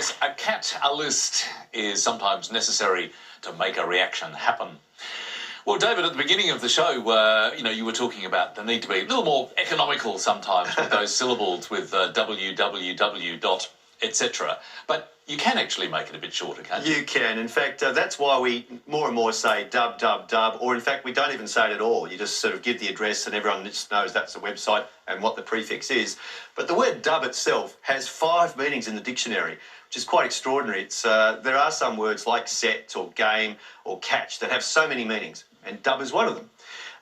Yes, a catalyst is sometimes necessary to make a reaction happen. Well, David, at the beginning of the show, you were talking about the need to be a little more economical sometimes with those syllables, with www. etc. But you can actually make it a bit shorter, can't you? You can. In fact, that's why we more and more say dub, dub, dub, or in fact, we don't even say it at all. You just sort of give the address and everyone just knows that's the website and what the prefix is. But the word dub itself has 5 meanings in the dictionary, which is quite extraordinary. It's there are some words like set or game or catch that have so many meanings, and dub is one of them.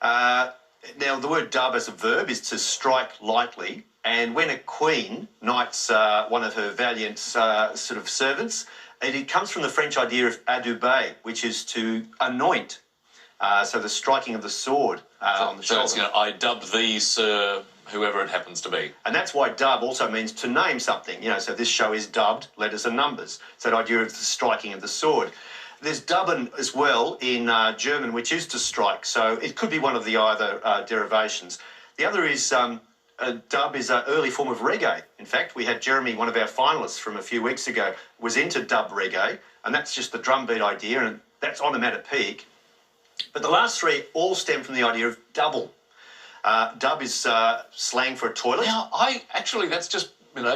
Now, the word dub as a verb is to strike lightly, and when a queen knights one of her valiant sort of servants, it comes from the French idea of adouber, which is to anoint. So the striking of the sword on the shoulder. So it's, I dub thee, sir, whoever it happens to be. And that's why dub also means to name something. So this show is dubbed letters and numbers. So the idea of the striking of the sword. There's dubben as well in German, which is to strike. So it could be one of the either derivations. The other is dub is an early form of reggae. In fact, we had Jeremy, one of our finalists from a few weeks ago, was into dub reggae, and that's just the drum beat idea, and that's onomatopoeic. But the last 3 all stem from the idea of double. Dub is slang for a toilet. Now, that's just,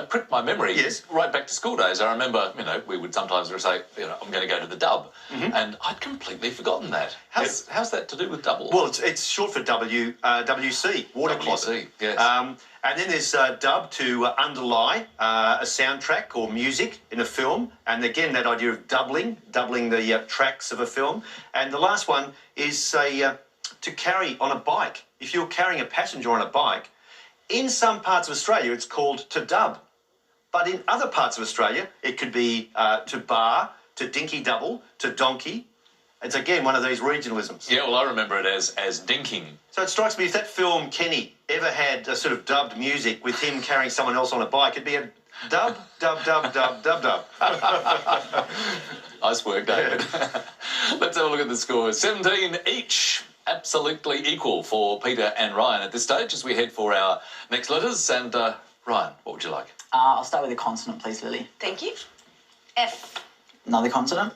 pricked my memory. Yes. Right back to school days. I remember, we would sometimes say, I'm going to go to the dub. Mm-hmm. And I'd completely forgotten that. How's that to do with double? Well, it's short for WC, water closet. Yes. And then there's dub to underlie a soundtrack or music in a film. And again, that idea of doubling the tracks of a film. And the last one is to carry on a bike. If you're carrying a passenger on a bike, in some parts of Australia, it's called to dub. But in other parts of Australia, it could be to bar, to dinky double, to donkey. It's, again, one of these regionalisms. Yeah, well, I remember it as dinking. So it strikes me, if that film, Kenny, ever had a sort of dubbed music with him carrying someone else on a bike, it'd be a dub, dub, dub, dub, dub, dub. Nice work, David. Let's have a look at the scores. 17 each. Absolutely equal for Peter and Ryan at this stage as we head for our next letters. And Ryan, what would you like? I'll start with a consonant, please, Lily. Thank you. F. Another consonant.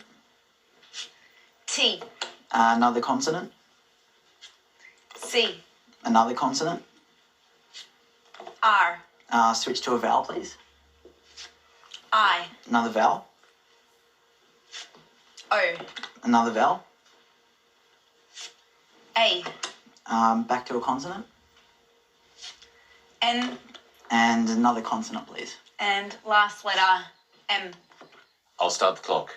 T. Another consonant. C. Another consonant. R. Switch to a vowel, please. I. Another vowel. O. Another vowel. A. Back to a consonant. N. And another consonant, please. And last letter, M. I'll start the clock.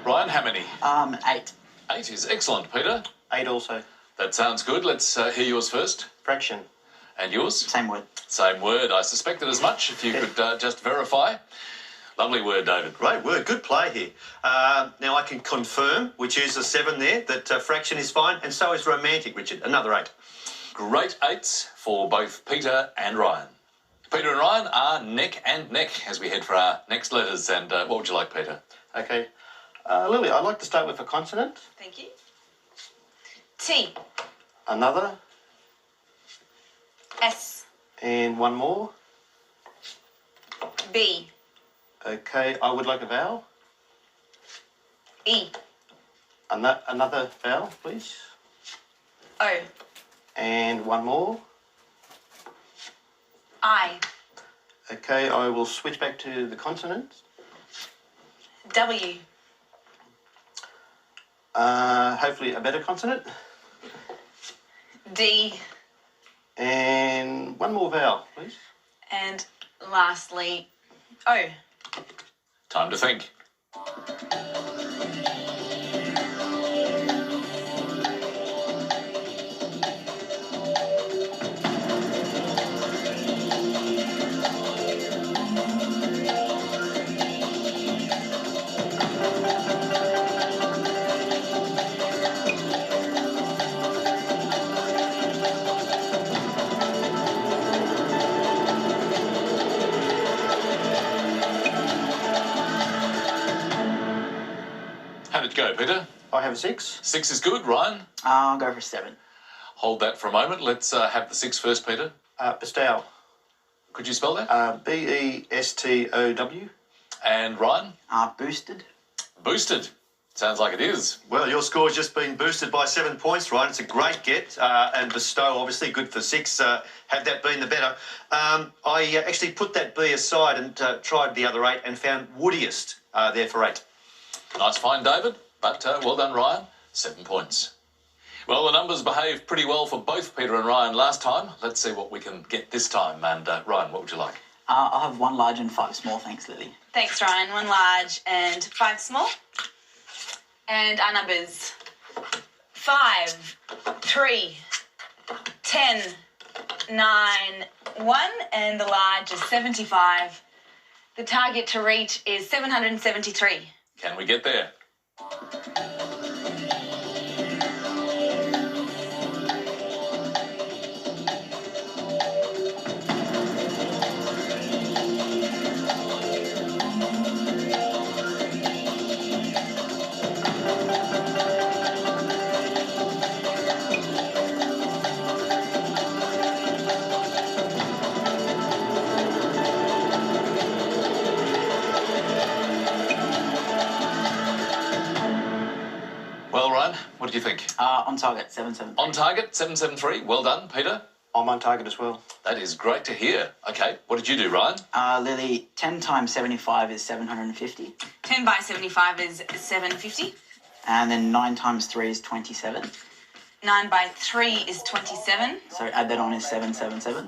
Ryan, how many? 8. 8 is excellent, Peter. 8 also. That sounds good. Let's hear yours first. Fraction. And yours? Same word. Same word. I suspected as much, if you could just verify. Lovely word, David. Great word. Good play here. Now I can confirm, which is a 7 there, that fraction is fine, and so is romantic, Richard. Another 8. Great 8s for both Peter and Ryan. Peter and Ryan are neck and neck as we head for our next letters. And what would you like, Peter? Okay. Lily, I'd like to start with a consonant. Thank you. T. Another. S. And one more. B. Okay, I would like a vowel. E. Another vowel, please. O. And one more. I. Okay, I will switch back to the consonants. W. Hopefully a better consonant. D. And one more vowel, please. And lastly, O. Time to think. go, Peter? I have a 6. 6 is good. Ryan? I'll go for 7. Hold that for a moment. Let's have the 6 first, Peter. Bestow. Could you spell that? B-E-S-T-O-W. And Ryan? Boosted. Boosted. Sounds like it is. Well, your score's just been boosted by 7 points, right? It's a great get. And Bestow, obviously, good for 6. Had that been the better. I actually put that B aside and tried the other 8 and found woodiest there for 8. Nice find, David. But well done, Ryan. 7 points. Well, the numbers behaved pretty well for both Peter and Ryan last time. Let's see what we can get this time. And Ryan, what would you like? I'll have 1 large and 5 small, thanks, Lily. Thanks, Ryan. 1 large and 5 small. And our numbers 5, 3, 10, 9, 1, and the large is 75. The target to reach is 773. Can we get there? Well, Ryan, what do you think? On target, 773. On target, 773. Well done, Peter. I'm on target as well. That is great to hear. Okay, what did you do, Ryan? Lily, 10 times 75 is 750. 10 by 75 is 750. And then 9 times 3 is 27. 9 by 3 is 27. So add that on is 777.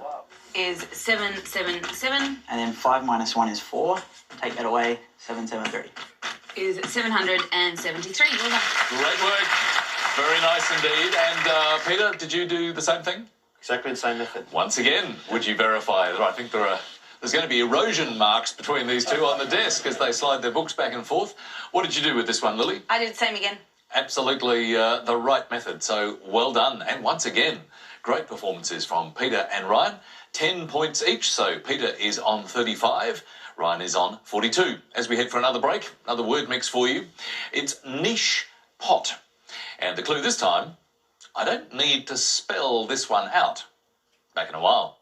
Is 777. And then 5 minus 1 is 4. Take that away, 773. Is 773. Well done. Great work. Very nice indeed. And Peter, did you do the same thing? Exactly the same method. Once again, would you verify that? I think there's going to be erosion marks between these two on the desk as they slide their books back and forth. What did you do with this one, Lily? I did the same again. Absolutely the right method. So well done. And once again, great performances from Peter and Ryan. 10 points each. So Peter is on 35. Ryan is on 42. As we head for another break, another word mix for you. It's niche pot. And the clue this time, I don't need to spell this one out. Back in a while.